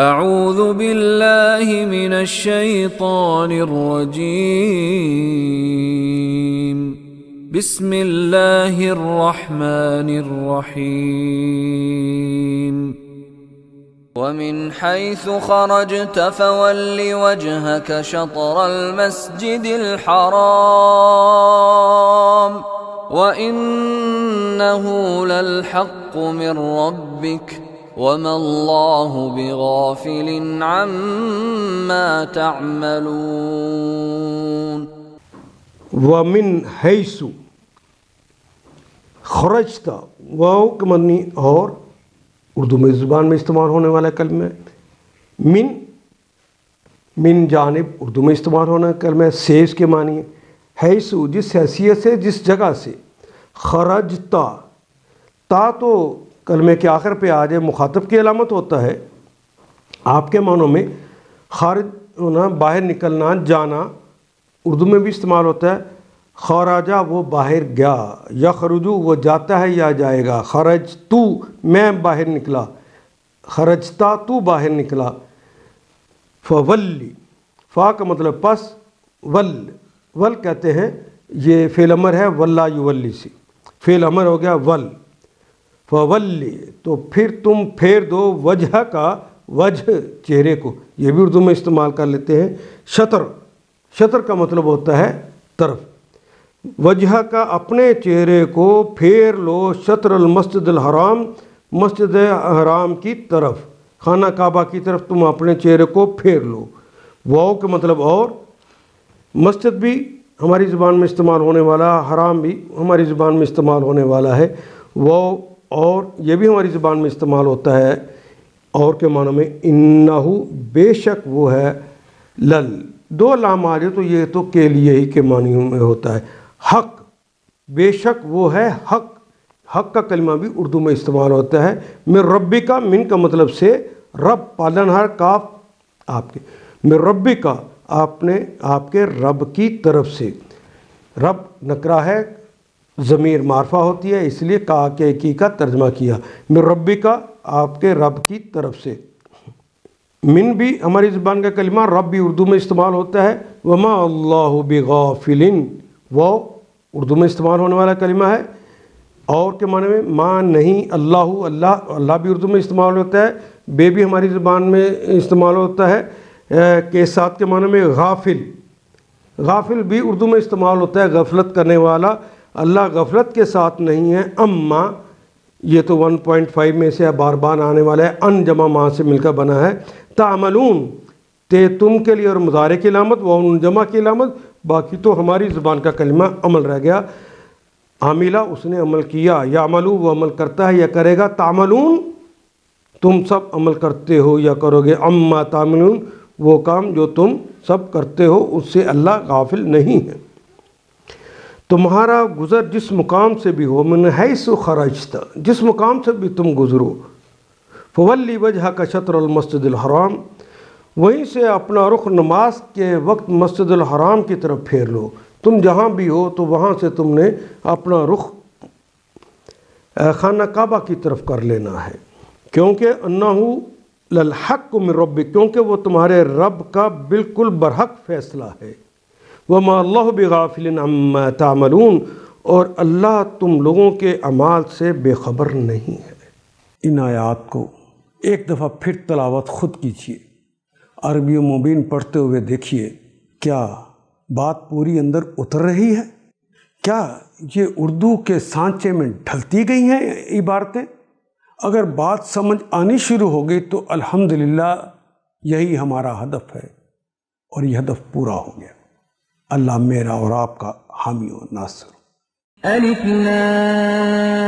اعوذ باللہ من الشیطان الرجیم بسم اللہ الرحمن الرحیم ومن حيث خرجت فول وجهك شطر المسجد الحرام وإنه للحق من ربك وما الله بغافل عما تعملون ومن حيث خرجت واو کا معنی اور اردو میں زبان میں استعمال ہونے والا کلمہ ہے۔ من جانب اردو میں استعمال ہونا کلمہ ہے۔ سے اس کے معنی ہے حیث جس حیثیت سے، جس جگہ سے، خرجتا تا تو کلمے کے آخر پہ آ جائے مخاطب کی علامت ہوتا ہے۔ آپ کے معنوں میں خارج ہونا، باہر نکلنا، جانا اردو میں بھی استعمال ہوتا ہے۔ خراجہ وہ باہر گیا، یخرجو وہ جاتا ہے یا جائے گا۔ خرج تو میں باہر نکلا، خرجتا تو باہر نکلا۔ فولی فا کا مطلب پس، ول کہتے ہیں یہ فعل امر ہے، ولا یولی سے فعل امر ہو گیا ول۔ فولی تو پھر تم پھیر دو، وجہ کا وجہ چہرے کو، یہ بھی اردو میں استعمال کر لیتے ہیں۔ شطر کا مطلب ہوتا ہے طرف۔ وجہ کا اپنے چہرے کو پھیر لو، شطر المسجد الحرام مسجد حرام کی طرف، خانہ کعبہ کی طرف تم اپنے چہرے کو پھیر لو۔ واو کا مطلب اور، مسجد بھی ہماری زبان میں استعمال ہونے والا، حرام بھی ہماری زبان میں استعمال ہونے والا ہے۔ واو اور یہ بھی ہماری زبان میں استعمال ہوتا ہے۔ اور کے معنی میں انہو بے شک وہ ہے، لل دو لام آ جائے تو یہ تو کے لیے ہی کے معنی میں ہوتا ہے۔ حق بے شک وہ ہے حق، حق کا کلمہ بھی اردو میں استعمال ہوتا ہے۔ من ربی کا، من کا مطلب سے رب، پالنہار، کاف آپ کے، من ربی کا آپ کے رب کی طرف سے۔ رب نکرہ ہے، ضمیر معرفہ ہوتی ہے، اس لیے کا کے کی کا ترجمہ کیا۔ من ربی کا آپ کے رب کی طرف سے۔ من بھی ہماری زبان کا کلمہ، رب بھی اردو میں استعمال ہوتا ہے۔ وما اللہ بغافل وہ اردو میں استعمال ہونے والا کلمہ ہے۔ اور کے معنی میں ماں نہیں، اللہ بھی اردو میں استعمال ہوتا ہے۔ بے بھی ہماری زبان میں استعمال ہوتا ہے۔ کے ساتھ کے معنی میں غافل بھی اردو میں استعمال ہوتا ہے، غفلت کرنے والا۔ اللہ غفلت کے ساتھ نہیں ہے۔ اما یہ تو 1.5 میں سے بار بار آنے والا ہے، ان جمع ماں سے مل کر بنا ہے۔ تعملون تے تم کے لیے اور مضارع کی علامت، وہ جمع کی علامت، باقی تو ہماری زبان کا کلمہ عمل رہ گیا۔ عاملہ اس نے عمل کیا، یعملو وہ عمل کرتا ہے یا کرے گا۔ تعملون تم سب عمل کرتے ہو یا کرو گے۔ اما تعملون وہ کام جو تم سب کرتے ہو اس سے اللہ غافل نہیں ہے۔ تمہارا گزر جس مقام سے بھی ہو، من حیث خرجت جس مقام سے بھی تم گزرو، فولی وجہک شطر المسجد الحرام وہیں سے اپنا رخ نماز کے وقت مسجد الحرام کی طرف پھیر لو۔ تم جہاں بھی ہو تو وہاں سے تم نے اپنا رخ خانہ کعبہ کی طرف کر لینا ہے، کیونکہ انہو للحق من ربک، کیونکہ وہ تمہارے رب کا بالکل برحق فیصلہ ہے۔ وما اللہ بغافل عما تعملون اور اللہ تم لوگوں کے اعمال سے بے خبر نہیں ہے۔ ان آیات کو ایک دفعہ پھر تلاوت خود کیجیے، عربی و مبین پڑھتے ہوئے دیکھیے کیا بات پوری اندر اتر رہی ہے؟ کیا یہ اردو کے سانچے میں ڈھلتی گئی ہیں عبارتیں؟ اگر بات سمجھ آنی شروع ہو گئی تو الحمدللہ یہی ہمارا ہدف ہے، اور یہ ہدف پورا ہو گیا۔ اللہ میرا اور آپ کا حامی و ناصر۔ الف لام